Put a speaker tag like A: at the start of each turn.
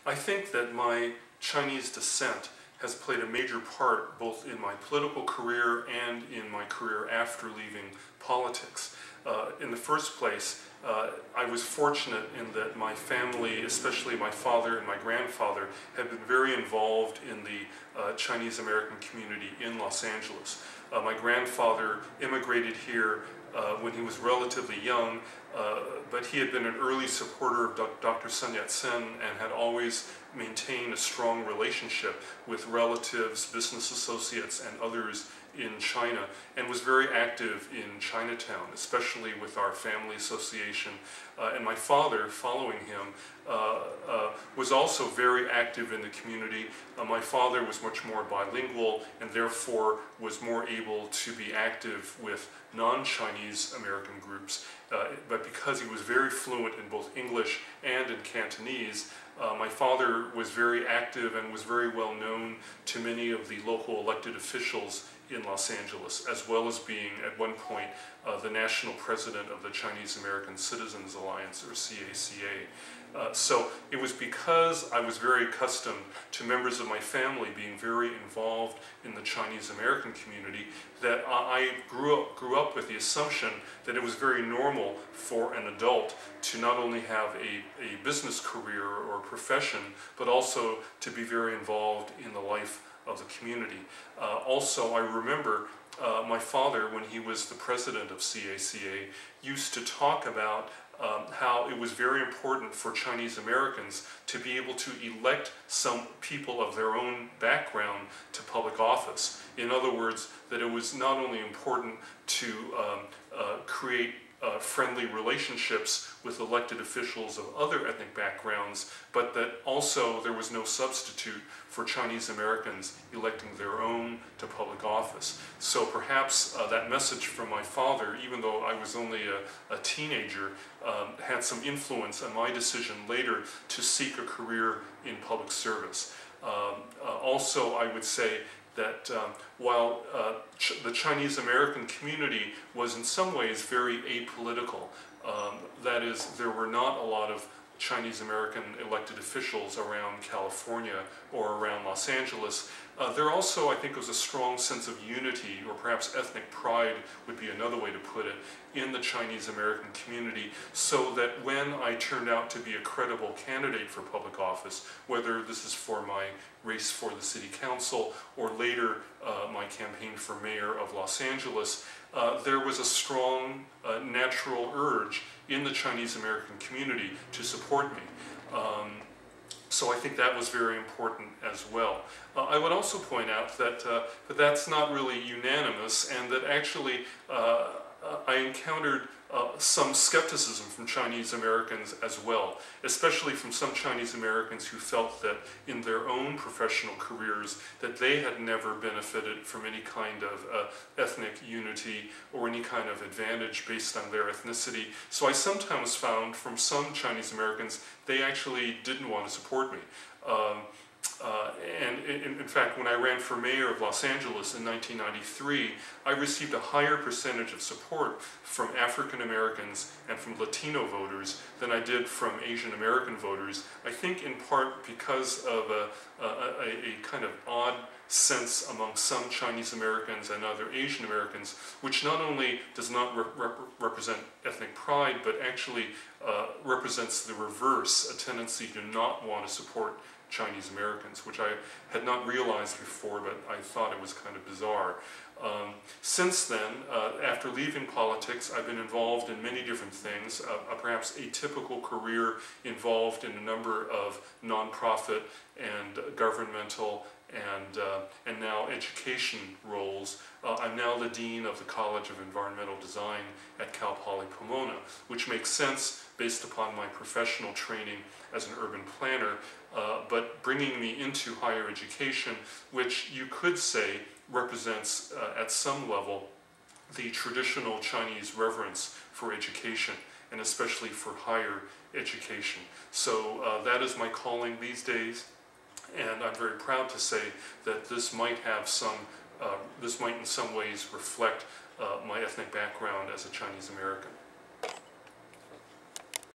A: I think that my Chinese descent has played a major part both in my political career and in my career after leaving politics. In the first place, I was fortunate in that my family, especially my father and my grandfather, had been very involved in the Chinese American community in Los Angeles. My grandfather immigrated here when he was relatively young, but he had been an early supporter of Dr. Sun Yat-sen and had always maintained a strong relationship with relatives, business associates, and others in China, and was very active in Chinatown, especially with our family association. And my father, following him, was also very active in the community. My father was much more bilingual and therefore was more able to be active with non-Chinese American groups. But because he was very fluent in both English and in Cantonese, my father was very active and was very well known to many of the local elected officials in Los Angeles, as well as being at one point the national president of the Chinese American Citizens Alliance, or CACA. So it was because I was very accustomed to members of my family being very involved in the Chinese American community that I grew up with the assumption that it was very normal for an adult to not only have a business career or profession, but also to be very involved in the life of the community. Also, I remember my father, when he was the president of CACA, used to talk about how it was very important for Chinese Americans to be able to elect some people of their own background to public office. In other words, that it was not only important to create friendly relationships with elected officials of other ethnic backgrounds, but that also there was no substitute for Chinese Americans electing their own to public office. So perhaps that message from my father, even though I was only a teenager, had some influence on my decision later to seek a career in public service. Also, I would say that while the Chinese American community was in some ways very apolitical, that is, there were not a lot of Chinese American elected officials around California or around Los Angeles, there also, I think, was a strong sense of unity, or perhaps ethnic pride would be another way to put it, in the Chinese American community, so that when I turned out to be a credible candidate for public office, whether this is for my race for the city council or later my campaign for mayor of Los Angeles, there was a strong natural urge in the Chinese American community to support me. So I think that was very important as well. I would also point out that that's not really unanimous, and that actually I encountered some skepticism from Chinese Americans as well, especially from some Chinese Americans who felt that in their own professional careers that they had never benefited from any kind of ethnic unity or any kind of advantage based on their ethnicity. So I sometimes found from some Chinese Americans they actually didn't want to support me. And in fact, when I ran for mayor of Los Angeles in 1993, I received a higher percentage of support from African Americans and from Latino voters than I did from Asian American voters, I think in part because of a kind of odd sense among some Chinese Americans and other Asian Americans, which not only does not represent ethnic pride, but actually represents the reverse, a tendency to not want to support Chinese Americans, which I had not realized before, but I thought it was kind of bizarre. Since then, after leaving politics, I've been involved in many different things, perhaps a typical career involved in a number of nonprofit and governmental and now education roles. I'm now the Dean of the College of Environmental Design at Cal Poly Pomona, which makes sense based upon my professional training as an urban planner, but bringing me into higher education, which you could say represents at some level the traditional Chinese reverence for education, and especially for higher education. So that is my calling these days, and I'm very proud to say that this might have this might in some ways reflect my ethnic background as a Chinese American.